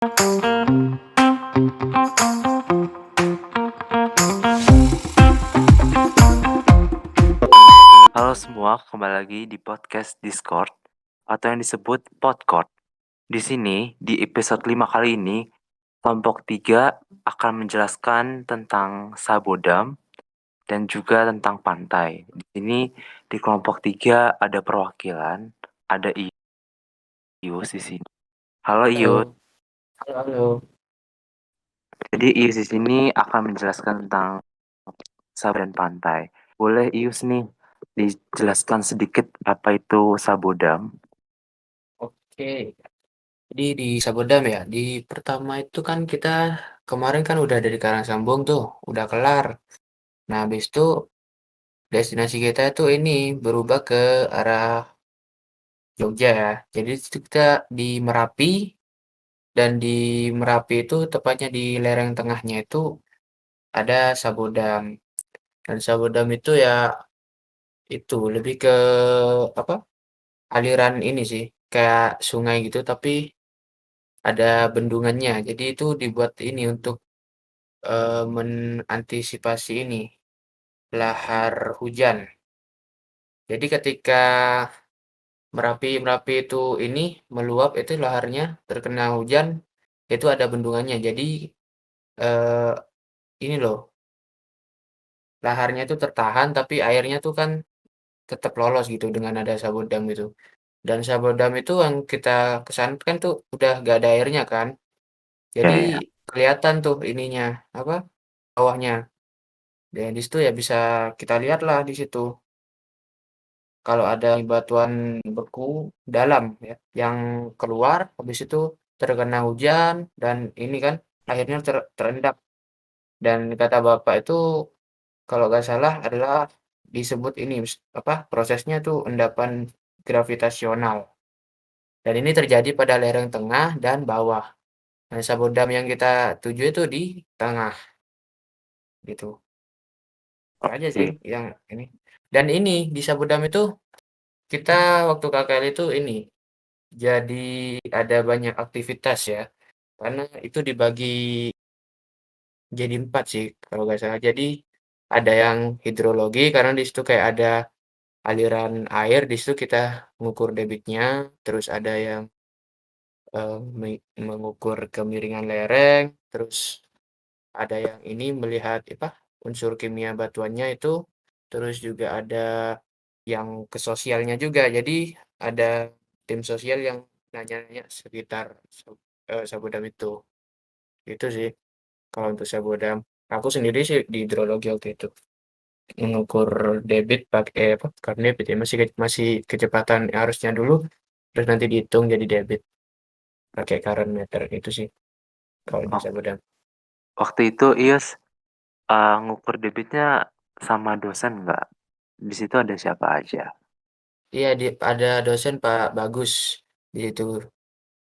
Halo semua, kembali lagi di podcast Discord atau yang disebut Podcord. Di sini, di episode 5 kali ini, kelompok 3 akan menjelaskan tentang Sabodam dan juga tentang pantai. Di sini, di kelompok 3 ada perwakilan, ada Ius di sini. Halo Ius. Halo, halo, halo. Jadi Ius di sini akan menjelaskan tentang Sabodam dan pantai. Boleh Ius nih dijelaskan sedikit apa itu Sabodam? Oke, jadi di Sabodam ya, di pertama itu kan kita kemarin kan udah dari Karangsambung tuh, udah kelar. Nah, habis itu destinasi kita itu ini berubah ke arah Jogja ya. Jadi itu kita di Merapi dan di Merapi itu tepatnya di lereng tengahnya itu ada Sabodam. Dan Sabodam itu ya itu lebih ke apa? Aliran ini sih, kayak sungai gitu tapi ada bendungannya. Jadi itu dibuat ini untuk mengantisipasi ini, lahar hujan. Jadi ketika Merapi Merapi itu ini meluap itu laharnya terkena hujan, itu ada bendungannya. Jadi eh, ini loh, laharnya itu tertahan tapi airnya tuh kan tetap lolos gitu dengan ada Sabodam gitu. Dan Sabodam itu yang kita kesan kan tuh udah gak ada airnya kan. Jadi Ya, kelihatan tuh ininya apa bawahnya. Dan di situ ya bisa kita lihat lah di situ. Kalau ada batuan beku dalam ya, yang keluar habis itu terkena hujan dan ini kan akhirnya terendap dan kata bapak itu kalau nggak salah adalah disebut ini apa prosesnya tuh endapan gravitasional dan ini terjadi pada lereng tengah dan bawah. Nah, Sabodam yang kita tuju itu di tengah gitu. Itu aja sih oke. yang ini. Dan ini di Sabodam itu kita waktu KKL itu ini jadi ada banyak aktivitas ya, karena itu dibagi jadi 4 sih kalau nggak salah. Jadi ada yang hidrologi karena di situ kayak ada aliran air, di situ kita mengukur debitnya, terus ada yang mengukur kemiringan lereng, terus ada yang ini melihat apa unsur kimia batuannya itu, terus juga ada yang ke sosialnya juga. Jadi ada tim sosial yang nanya-nanya sekitar Sabodam itu. Itu sih kalau untuk Sabodam. Aku sendiri sih di hidrologi waktu itu mengukur debit pakai apa? Bukan debit ya, masih kecepatan arusnya dulu, terus nanti dihitung jadi debit pakai current meter itu sih kalau di Oh, Sabodam. waktu itu Ius ngukur debitnya sama dosen nggak? Di situ ada siapa aja? Iya, ada dosen Pak Bagus di situ.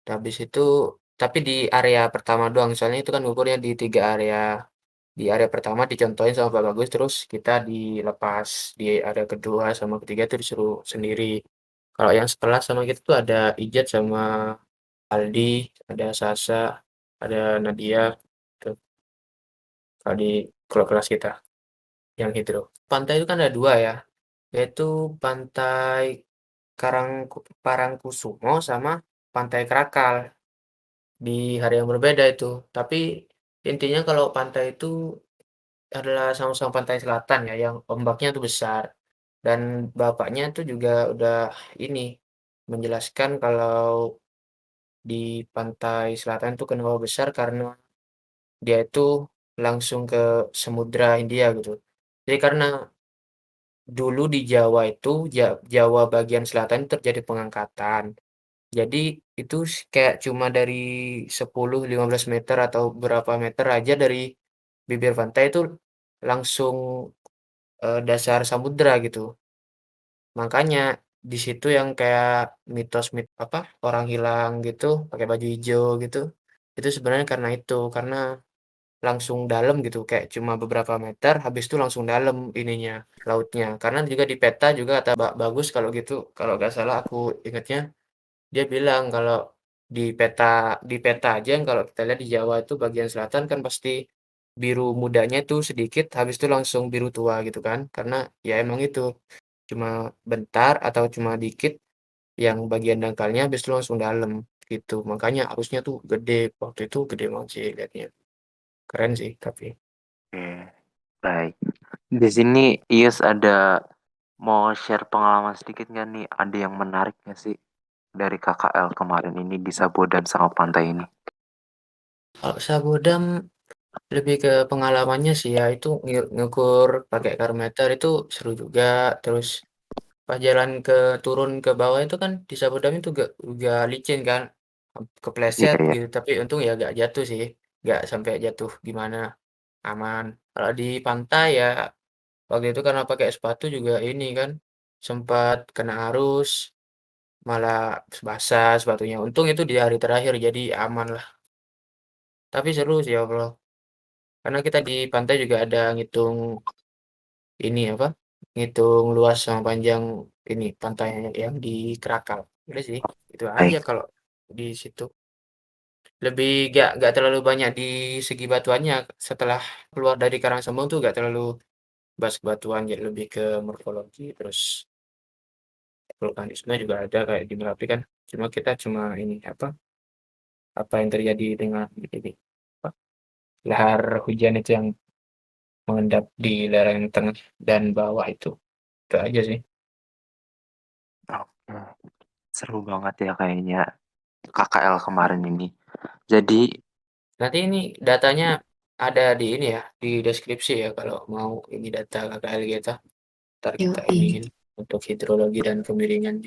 Habis itu, tapi di area pertama doang, soalnya itu kan ngukurnya di 3 area. Di area pertama dicontohin sama Pak Bagus, terus kita dilepas. Di area kedua sama ketiga itu disuruh sendiri. Kalau yang sekelas sama kita tuh ada Ijat sama Aldi, ada Sasa, ada Nadia, tuh, kalau di kelas kita, yang hidro. Pantai itu kan ada 2 ya, yaitu Pantai Parangkusumo sama Pantai Krakal. Di hari yang berbeda itu. Tapi intinya kalau pantai itu adalah sama-sama pantai selatan ya, yang ombaknya tuh besar. Dan bapaknya tuh juga udah ini menjelaskan kalau di pantai selatan itu kenapa besar karena dia itu langsung ke Samudra Hindia gitu. Jadi karena dulu di Jawa itu Jawa bagian selatan itu terjadi pengangkatan. Jadi itu kayak cuma dari 10-15 meter atau berapa meter aja dari bibir pantai itu langsung dasar samudra gitu. Makanya di situ yang kayak mitos apa orang hilang gitu pakai baju hijau gitu. Itu sebenarnya karena itu, karena langsung dalam gitu kayak cuma beberapa meter habis itu langsung dalam ininya lautnya. Karena juga di peta juga kata Bagus kalau gitu kalau nggak salah aku ingatnya dia bilang kalau di peta aja yang kalau kita lihat di Jawa itu bagian selatan kan pasti biru mudanya itu sedikit, habis itu langsung biru tua gitu kan. Karena ya emang itu cuma bentar atau cuma dikit yang bagian dangkalnya habis itu langsung dalam gitu. Makanya arusnya tuh gede. Waktu itu gede banget sih liatnya. Keren sih tapi. Oke, baik. Di sini Ius ada mau share pengalaman sedikit nggak nih? Ada yang menarik nggak sih dari KKL kemarin ini di Sabodan sama pantai ini? Kalau Sabodam lebih ke pengalamannya sih ya itu ngukur pakai karometer itu seru juga. Terus pas jalan turun ke bawah itu kan di Sabodam itu gak licin kan, Iya, kepleset iya. gitu. Tapi untung ya gak jatuh sih, gak sampai jatuh gimana, aman. Kalau di pantai ya waktu itu karena pakai sepatu juga ini kan sempat kena arus, malah basah sepatunya. Untung itu di hari terakhir jadi aman lah. Tapi seru sih ya bro. Karena kita di pantai juga ada ngitung ini apa? Ngitung luas sama panjang ini pantai yang di Krakal. Udah sih, itu aja Baik. kalau di situ. Lebih gak terlalu banyak di segi batuannya. Setelah keluar dari Karangsembung tuh gak terlalu bahas batuan, jadi lebih ke morfologi terus vulkanisme juga ada kayak di Merapi kan. Cuma ini apa yang terjadi dengan ini apa, lahar hujan itu yang mengendap di lereng tengah dan bawah itu aja sih. Oke. Seru banget ya kayaknya KKL kemarin ini. Jadi, Nanti ini datanya ada di ini ya, di deskripsi ya kalau mau ini data KKL kita. Ntar kita Yoi. iniin untuk hidrologi dan kemiringan.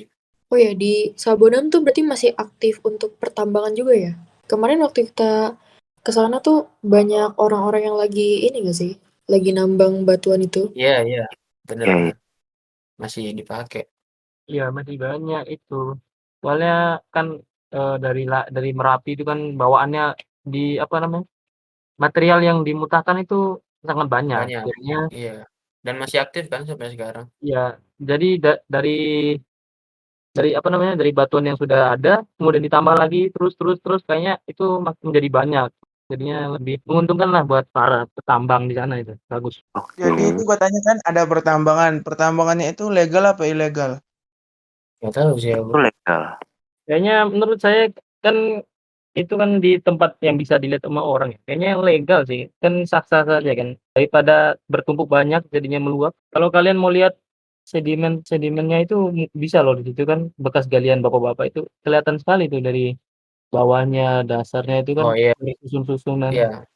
Oh ya, di Sabonam tuh berarti masih aktif untuk pertambangan juga ya? Kemarin waktu kita ke sana tuh banyak orang-orang yang lagi ini gak sih? Lagi nambang batuan itu. Iya, iya, ya, ya. bener-bener masih dipakai. Iya masih banyak itu. Soalnya kan dari Merapi itu kan bawaannya di apa namanya material yang dimutahkan itu sangat banyak. Banyak, Jadinya iya. Dan masih aktif kan sampai sekarang. ya jadi dari apa namanya dari batuan yang sudah ada kemudian ditambah lagi terus terus terus kayaknya itu makin menjadi banyak. Jadinya lebih menguntungkan lah buat para petambang di sana itu. Bagus. Jadi Oke. itu katanya kan ada pertambangan. Pertambangannya itu legal apa ilegal? Nggak tahu sih Itu aku. legal. Kayaknya menurut saya kan itu kan di tempat yang bisa dilihat sama orang ya. Kayaknya yang legal sih. Kan sah-sah saja kan. Daripada bertumpuk banyak jadinya meluap. Kalau kalian mau lihat sedimennya itu bisa loh di situ kan bekas galian bapak-bapak itu kelihatan sekali tuh dari bawahnya, dasarnya itu kan Oh iya, dari susun-susunan. iya.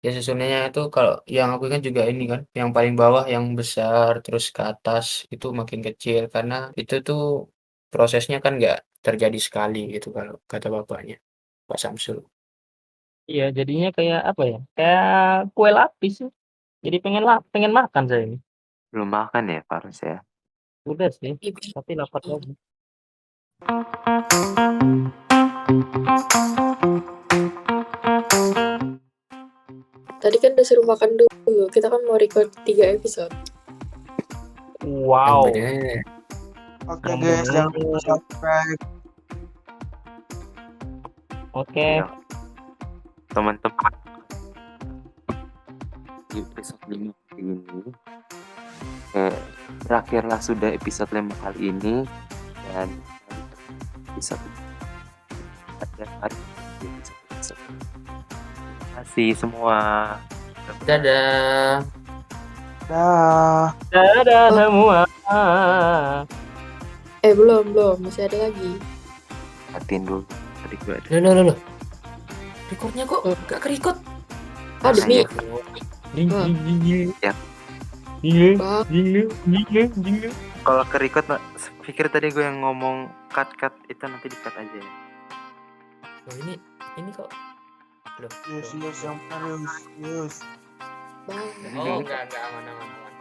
Ya susunannya itu kalau yang aku ingat juga ini kan, yang paling bawah yang besar terus ke atas itu makin kecil karena itu tuh prosesnya kan nggak terjadi sekali gitu kalau kata bapaknya Pak Samsul. Iya, jadinya kayak apa ya? Kayak kue lapis sih. Jadi pengen makan saya ini. Belum makan ya, Farus ya? Udah sih, Ih, tapi lapar lagi. tadi kan udah suruh makan dulu. Kita kan mau record 3 episode. Yang Wow. bener. Oke Yang guys, jangan lupa bener. subscribe. Oke. Ya, teman-teman, di episode 5 kali ini, berakhirlah sudah episode 5 kali ini, dan episode ada hari di episode. Terima kasih semua. Dadah. Dah. Dadah Oh. semua. Belum. Masih ada lagi. Matiin dulu. Tadi gue ada. Loh. Recordnya kok gak ke-record? Ah, demi. Ding Wah. ding ding ding. Ya. Ding Bang. ding. Kalau ke-record, pikir tadi gue yang ngomong cut itu nanti di-cut aja ya. Oh ini kok. Loh. Yes, yang harus. Yes. Bang. Oh enggak aman.